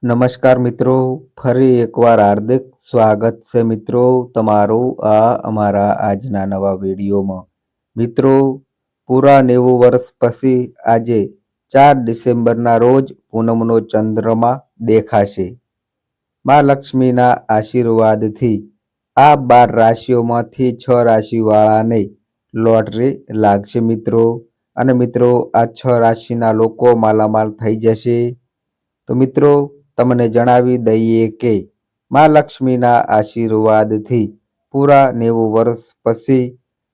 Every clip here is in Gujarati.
નમસ્કાર મિત્રો, ફરી એકવાર હાર્દિક સ્વાગત છે મિત્રો તમારું આ અમારા આજના નવા વિડીયોમાં। મિત્રો, પૂરા 90 વર્ષ પછી આજે 4 ડિસેમ્બરના રોજ પૂનમનો ચંદ્રમા દેખાશે। માં લક્ષ્મીના આશીર્વાદથી આ 12 રાશિઓમાંથી 6 રાશિવાળાને લોટરી લાગશે મિત્રો। અને મિત્રો, આ 6 રાશિના લોકો માલામાલ થઈ જશે। તો મિત્રો, તમને જણાવી દઈએ કે માં લક્ષ્મીના આશીર્વાદથી પૂરા 90 વર્ષ પછી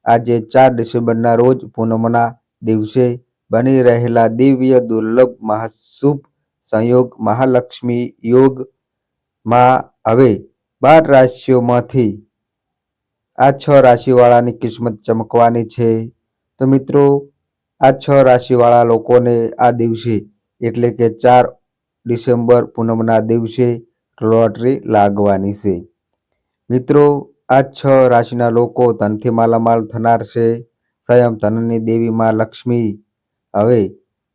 આજે 4 ડિસેમ્બરના રોજ પૂનમના દિવસે બની રહેલા દિવ્ય દુર્લભ મહાશુભ સંયોગ મહાલક્ષ્મી યોગમાં હવે 12 રાશિઓમાંથી આ 6 રાશિવાળાની કિસ્મત ચમકવાની છે। તો મિત્રો, આ 6 રાશિવાળા લોકોને આ દિવસે એટલે કે 4 ડિસેમ્બર પૂનમના દિવસે લોટરી લાગવાની છે। મિત્રો, આ 6 રાશિના લોકો ધનથી માલામાલ થનાર છે। સ્વયં ધનની દેવી માં લક્ષ્મી હવે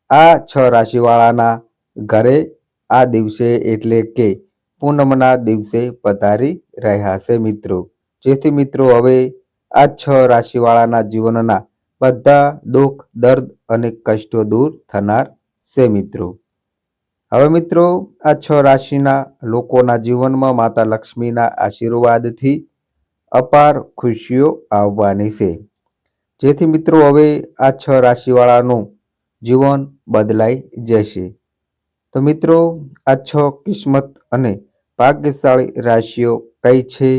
આ 6 રાશિવાળાના ઘરે આ દિવસે એટલે કે પૂનમના દિવસે પધારી રહ્યા છે મિત્રો। જેથી મિત્રો હવે આ 6 રાશિવાળાના જીવનના બધા દુઃખ દર્દ અને કષ્ટો દૂર થનાર છે મિત્રો। હવે મિત્રો, આ 6 રાશિના લોકોના જીવનમાં માતા લક્ષ્મીના આશીર્વાદથી અપાર ખુશીઓ આવવાની છે। જેથી મિત્રો હવે આ 6 રાશિવાળાનું જીવન બદલાઈ જશે। તો મિત્રો, આ 6 કિસ્મત અને ભાગ્યશાળી રાશિઓ કઈ છે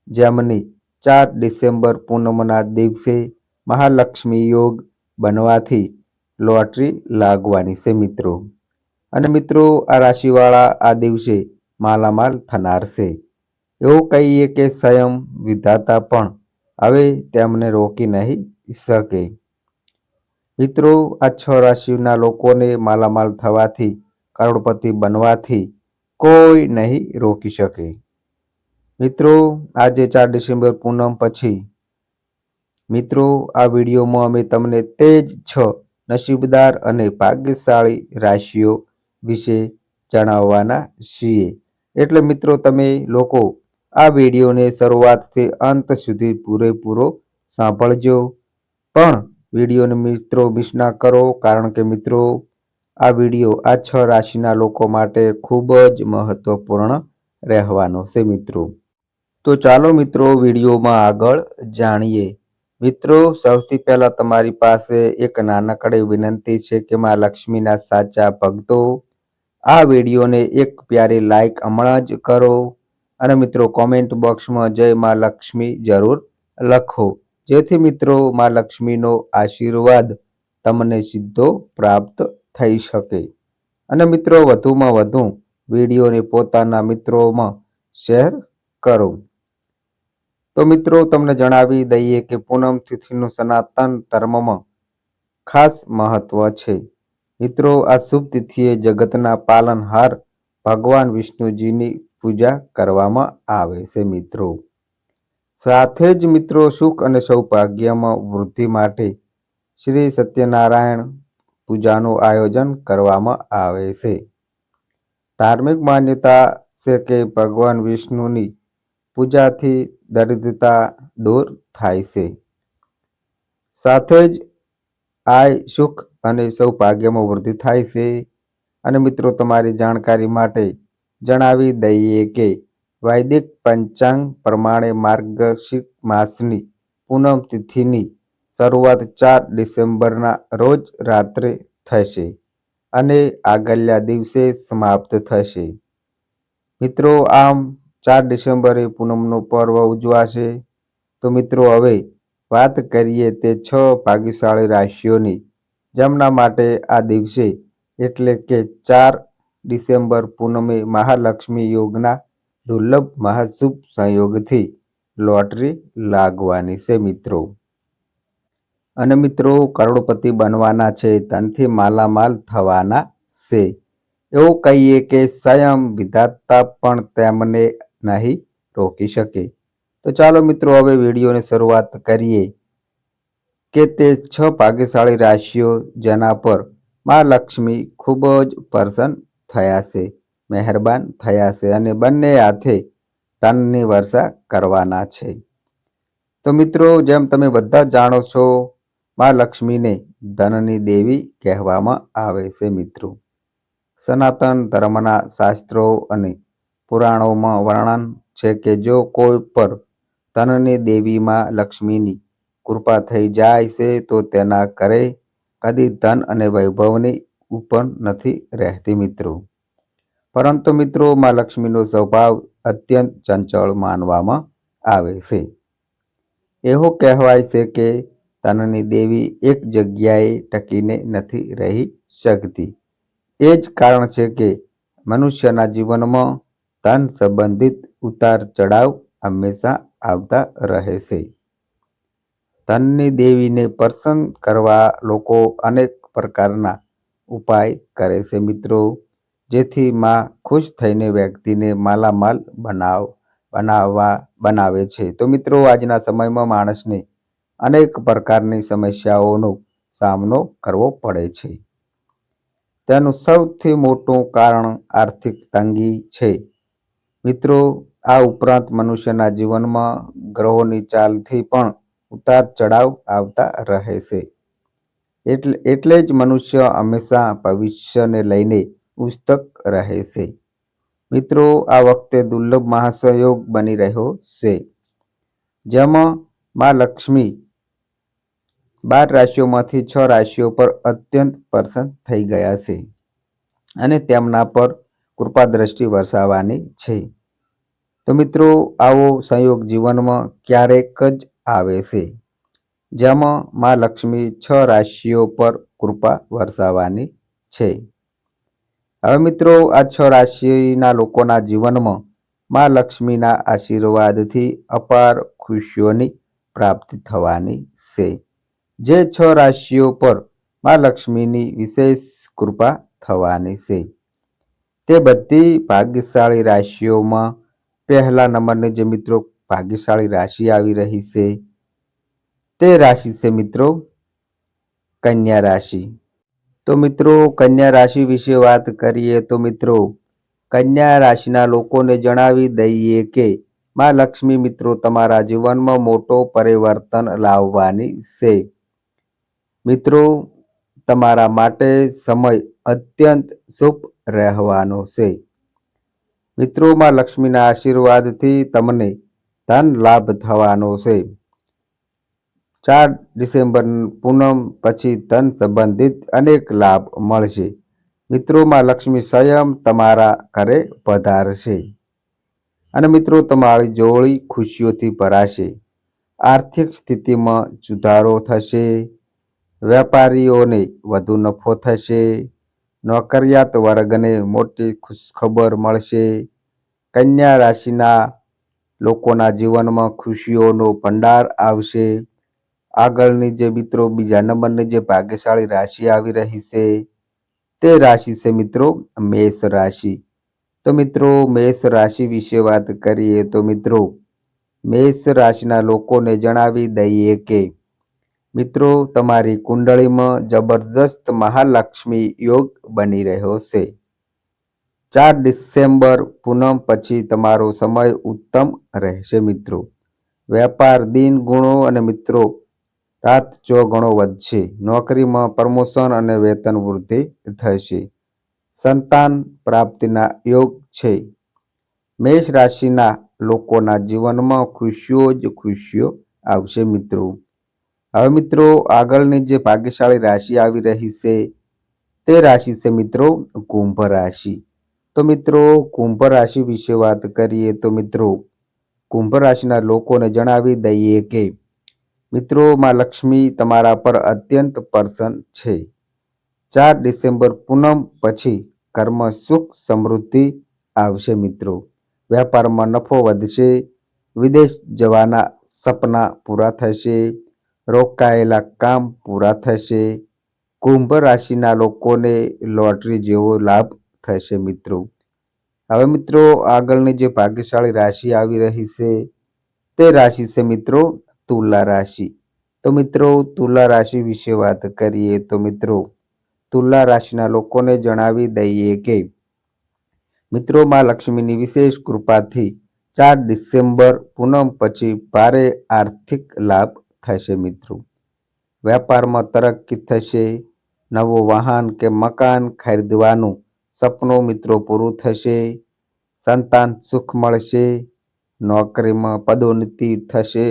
જેમની 4 ડિસેમ્બર પૂનમના દિવસે મહાલક્ષ્મી યોગ બનવાથી લોટરી લાગવાની છે મિત્રો। અને મિત્રો, આ રાશિવાળા આ દિવસે માલામાલ થનાર છે। એવું કહીએ કે સ્વયં વિધાતા પણ હવે તેમને રોકી નહીં શકે। મિત્રો, આ 6 રાશિના લોકોને માલામાલ થવાથી કરોડપતિ બનવાથી કોઈ નહીં રોકી શકે। મિત્રો, આજે 4 ડિસેમ્બર પૂનમ પછી મિત્રો આ વિડીયોમાં અમે તમને તે જ 6 નસીબદાર અને ભાગ્યશાળી રાશિઓ વિશે જણાવવાના છીએ। એટલે મિત્રો તમે લોકો આ વિડીયોને શરૂઆતથી અંત સુધી પૂરેપૂરો સાંભળજો। પણ વિડીયોને મિત્રો મિસ ના કરો, કારણ કે મિત્રો આ વિડીયો આ 6 રાશિના લોકો માટે ખૂબ જ મહત્વપૂર્ણ રહેવાનો છે મિત્રો। તો ચાલો મિત્રો વિડીયોમાં આગળ જાણીએ। મિત્રો, સૌથી પહેલા તમારી પાસે એક નાનકડી વિનંતી છે કે માં લક્ષ્મીના સાચા ભક્તો આ વિડીયોને એક પ્યારી લાઈક હમણાં જ કરો અને મિત્રો કોમેન્ટ બોક્સમાં જય માં લક્ષ્મી જરૂર લખો, જેથી મિત્રો માં લક્ષ્મીનો આશીર્વાદ તમને સીધો પ્રાપ્ત થઈ શકે। અને મિત્રો વધુમાં વધુ વિડીયોને પોતાના મિત્રોમાં શેર કરો। તો મિત્રો તમને જણાવી દઈએ કે પૂનમ તિથિનું સનાતન ધર્મમાં ખાસ મહત્વ છે। મિત્રો, આ શુભ તિથિએ જગતના પાલનહાર ભગવાન વિષ્ણુજીની પૂજા કરવામાં આવે છે મિત્રો। સાથે જ મિત્રો સુખ અને સૌભાગ્યમાં વૃદ્ધિ માટે શ્રી સત્યનારાયણ પૂજાનું આયોજન કરવામાં આવે છે। ધાર્મિક માન્યતા છે કે ભગવાન વિષ્ણુની પૂજાથી દરિદ્રતા દૂર થાય છે। સાથે જ આય સુખ અને સૌભાગ્યમાં વૃદ્ધિ થાય છે। અને મિત્રો તમારી જાણકારી માટે જણાવી દઈએ કે વૈદિક પંચાંગ પ્રમાણે માર્ગશીર માસની પૂનમ તિથિની શરૂઆત 4 ડિસેમ્બરના રોજ રાત્રે થશે અને આગળના દિવસે સમાપ્ત થશે મિત્રો। આમ 4 ડિસેમ્બરે પૂનમનો પર્વ ઉજવાશે। તો મિત્રો હવે વાત કરીએ તે 6 ભાગ્યશાળી રાશિઓની જેમના માટે આ દિવસે એટલે કે 4 ડિસેમ્બર પૂનમે મહાલક્ષ્મી યોગના દુર્લભ મહાશુભ સંયોગથી લોટરી લાગવાની છે મિત્રો। અને મિત્રો કરોડપતિ બનવાના છે, ધનથી માલામાલ થવાના છે। એવું કહીએ કે સ્વયં વિધાતા પણ તેમને નહીં રોકી શકે। તો ચાલો મિત્રો હવે વિડીયોની શરૂઆત કરીએ કે તે 6 ભાગ્યશાળી રાશિઓ જેના પર માં લક્ષ્મી ખૂબ જ પ્રસન્ન થયા છે। મહેરબાન થયા છે અને બંને હાથે ધનની વર્ષા કરવાના છે. તો મિત્રો, જેમ તમે બધા જાણો છો, માં લક્ષ્મીને ધનની દેવી કહેવામાં આવે છે. મિત્રો, સનાતન ધર્મના શાસ્ત્રો અને પુરાણોમાં વર્ણન છે કે જો કોઈ પર ધનની દેવીમાં લક્ષ્મીની કૃપા થઈ જાય છે તો તેના ઘરે કદી ધન અને વૈભવની ઉપન નથી રહેતી. મિત્રો, પરંતુ મિત્રો, માં લક્ષ્મીનો સ્વભાવ અત્યંત ચંચળ માનવામાં આવે છે. એવું કહેવાય છે કે ધનની દેવી એક જગ્યાએ ટકીને નથી રહી શકતી. એ જ કારણ છે કે મનુષ્યના જીવનમાં ધન સંબંધિત ઉતાર ચઢાવ હંમેશા આવતા રહે છે. ધનની દેવીને પ્રસન્ન કરવા લોકો અનેક પ્રકારના ઉપાય કરે છે. મિત્રો, જેથી માં ખુશ થઈને વ્યક્તિને માલામાલ બનાવે છે. તો મિત્રો, આજના સમયમાં માણસને અનેક પ્રકારની સમસ્યાઓનો સામનો કરવો પડે છે. તેનું સૌથી મોટું કારણ આર્થિક તંગી છે. મિત્રો, આ ઉપરાંત મનુષ્યના જીવનમાં ગ્રહોની ચાલથી પણ ઉતાર ચઢાવ આવતા રહે છે. એટલે જ મનુષ્ય હંમેશા ભવિષ્યને લઈને ઉત્સુક રહે છે. મિત્રો, આ વખતે દુર્લભ મહાસંયોગ બની રહ્યો છે, જેમાં માં લક્ષ્મી 12 રાશિઓમાંથી 6 રાશિઓ પર અત્યંત પ્રસન્ન થઈ ગયા છે અને તેમના પર કૃપા દ્રષ્ટિ વરસાવવાની છે. તો મિત્રો, આવો સંયોગ જીવનમાં ક્યારેક જ આવે છે, જેમાં માં લક્ષ્મી 6 રાશિઓ પર કૃપા વરસાવવાની છે. હવે મિત્રો, આ 6 રાશિના લોકોના જીવનમાં માં લક્ષ્મીના આશીર્વાદથી અપાર ખુશીઓની પ્રાપ્તિ થવાની છે. જે 6 રાશિઓ પર માં લક્ષ્મીની વિશેષ કૃપા થવાની છે, તે બધી ભાગ્યશાળી રાશિઓમાં પહેલા નંબરની જે મિત્રો ભાગ્યશાળી રાશિ આવી રહી છે, તે રાશિ છે મિત્રો કન્યા રાશિ. તો મિત્રો, કન્યા રાશિ વિશે વાત કરીએ તો મિત્રો, કન્યા રાશિના લોકોને જણાવી દઈએ કે માં લક્ષ્મી મિત્રો તમારા જીવનમાં મોટો પરિવર્તન લાવવાની છે. મિત્રો, તમારા માટે સમય અત્યંત શુભ રહેવાનો છે. મિત્રો, માં લક્ષ્મીના આશીર્વાદથી તમને ધન લાભ થવાનો છે. 4 ડિસેમ્બર પૂનમ પછી ધન સંબંધિત અનેક લાભ મળશે. મિત્રો, માં લક્ષ્મી સ્વયં તમારા ઘરે પધારશે અને મિત્રો તમારી જોડી ખુશીઓથી ભરાશે. આર્થિક સ્થિતિમાં સુધારો થશે. વેપારીઓને વધુ નફો થશે. નોકરિયાત વર્ગને મોટી ખુશખબર મળશે. કન્યા રાશિના લોકોના જીવનમાં ખુશીઓનો ભંડાર આવશે. આગળની જે મિત્રો બીજા નંબરની જે ભાગ્યશાળી રાશિ આવી રહી છે, તે રાશિ છે મિત્રો મેષ રાશિ. તો મિત્રો, મેષ રાશિ વિશે વાત કરીએ તો મિત્રો, મેષ રાશિના લોકોને જણાવી દઈએ કે મિત્રો તમારી કુંડળીમાં જબરજસ્ત મહાલક્ષ્મી યોગ બની રહ્યો છે. 4 ડિસેમ્બર પૂનમ પછી તમારો સમય ઉત્તમ રહેશે. મિત્રો, વેપાર દિન ગુણો અને મિત્રો રાત ચોગણો વધશે. નોકરીમાં પ્રમોશન અને વેતન વૃદ્ધિ થશે. સંતાન પ્રાપ્તિના યોગ છે. મેષ રાશિના લોકોના જીવનમાં ખુશીઓ જ ખુશીઓ આવશે. મિત્રો, હવે મિત્રો આગળની જે ભાગ્યશાળી રાશિ આવી રહી છે, તે રાશિ છે મિત્રો કુંભ રાશિ. તો મિત્રો, કુંભ રાશિ વિશે વાત કરીએ તો મિત્રો, કુંભ રાશિના લોકોને જણાવી દઈએ કે મિત્રો માં લક્ષ્મી તમારા પર અત્યંત પ્રસન્ન છે. 4 ડિસેમ્બર પૂનમ પછી ઘરમાં સુખ સમૃદ્ધિ આવશે. મિત્રો, વેપારમાં નફો વધશે. વિદેશ જવાના સપના પૂરા થશે. રોકાયેલા કામ પૂરા થશે. કુંભ રાશિના લોકોને લોટરી જેવો લાભ થશે. મિત્રો, હવે મિત્રો આગળની જે ભાગ્યશાળી રાશિ આવી રહી છે, તે રાશિ છે મિત્રો તુલા રાશિ. તો મિત્રો, તુલા રાશિ વિશે વાત કરીએ તો મિત્રો, તુલા રાશિના લોકોને જણાવી દઈએ કે મિત્રો, માં લક્ષ્મીની વિશેષ કૃપાથી 4 ડિસેમ્બર પૂનમ પછી ભારે આર્થિક લાભ થશે. મિત્રો, વેપારમાં તરક્કી થશે. નવું વાહન કે મકાન ખરીદવાનું સપનું મિત્રો પૂરું થશે. સંતાન સુખ મળશે. નોકરીમાં પદોન્નતિ થશે.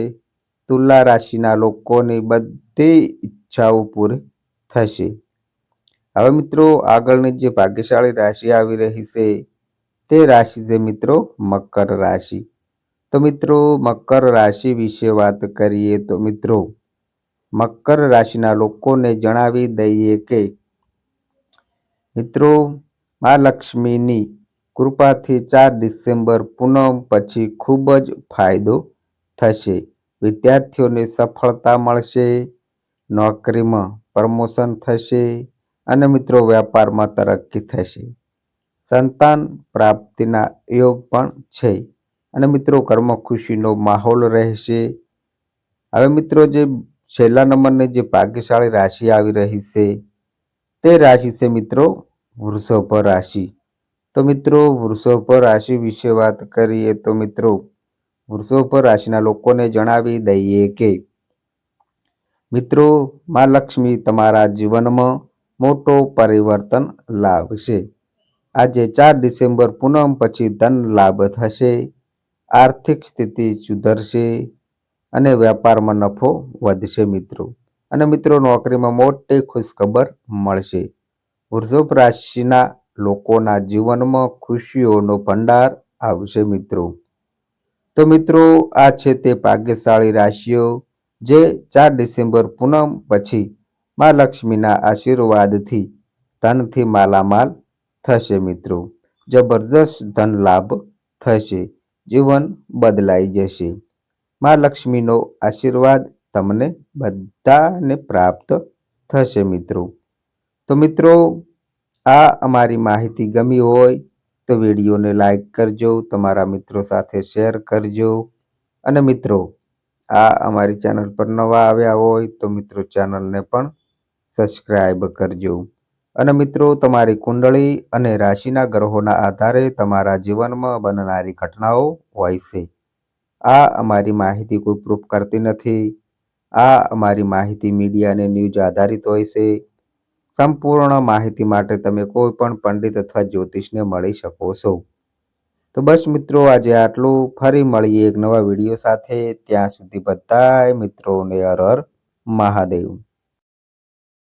તુલા રાશિના લોકોની બધી ઈચ્છાઓ પૂરી થશે. હવે મિત્રો, આગળની જે ભાગ્યશાળી રાશિ આવી રહી છે તે રાશિ છે મિત્રો મકર રાશિ. તો મિત્રો, મકર રાશિ વિશે વાત કરીએ તો મિત્રો, મકર રાશિના લોકોને જણાવી દઈએ કે મિત્રો, મા લક્ષ્મીની કૃપાથી 4 ડિસેમ્બર પૂનમ પછી ખૂબ જ ફાયદો થશે. વિદ્યાર્થીઓને સફળતા મળશે. નોકરીમાં પ્રમોશન થશે અને મિત્રો વેપારમાં તરક્કી થશે. સંતાન પ્રાપ્તિના યોગ પણ છે અને મિત્રો ઘરમાં ખુશીનો માહોલ રહેશે. હવે મિત્રો, જે છેલ્લા નંબરની જે ભાગ્યશાળી રાશિ આવી રહી છે તે રાશિ છે મિત્રો વૃષભ રાશિ. તો મિત્રો, વૃષભ રાશિ વિશે વાત કરીએ તો મિત્રો, વૃષભ રાશિના લોકોને જણાવી દઈએ કે મિત્રો, મા લક્ષ્મી તમારા જીવનમાં મોટો પરિવર્તન લાવશે. આજે 4 ડિસેમ્બર પૂનમ પછી ધન લાભ થશે. આર્થિક સ્થિતિ સુધરશે અને વેપારમાં નફો વધશે મિત્રો. અને મિત્રો, નોકરીમાં મોટી ખુશખબર મળશે. વૃષભ રાશિના લોકોના જીવનમાં ખુશીઓનો ભંડાર આવશે મિત્રો. તો મિત્રો, આ છે તે ભાગ્યશાળી રાશિઓ જે 4 ડિસેમ્બર પૂનમ પછી મા લક્ષ્મીના આશીર્વાદથી ધનથી માલામાલ થશે મિત્રો. જબરજસ્ત ધન લાભ થશે. જીવન બદલાઈ જશે. મા લક્ષ્મીનો આશીર્વાદ તમને બધાને પ્રાપ્ત થશે મિત્રો. તો મિત્રો, આ અમારી માહિતી ગમી હોય તો વિડીયોને લાઈક કરજો, તમારા મિત્રો સાથે શેર કરજો અને મિત્રો, આ અમારી ચેનલ પર નવા આવ્યા હોય તો મિત્રો ચેનલને પણ સબસ્ક્રાઈબ કરજો. અને મિત્રો, તમારી કુંડળી અને રાશિના ગ્રહોના આધારે તમારા જીવનમાં બનનારી ઘટનાઓ હોય છે. આ અમારી માહિતી કોઈ પ્રૂફ કરતી નથી. આ અમારી માહિતી મીડિયા અને ન્યૂઝ આધારિત હોય છે. સંપૂર્ણ માહિતી માટે તમે કોઈ પણ પંડિત અથવા જ્યોતિષને મળી શકો છો. તો બસ મિત્રો, આજે આટલું. ફરી મળીએ એક નવા વિડીયો સાથે. ત્યાં સુધી બધાય મિત્રોને હર હર મહાદેવ.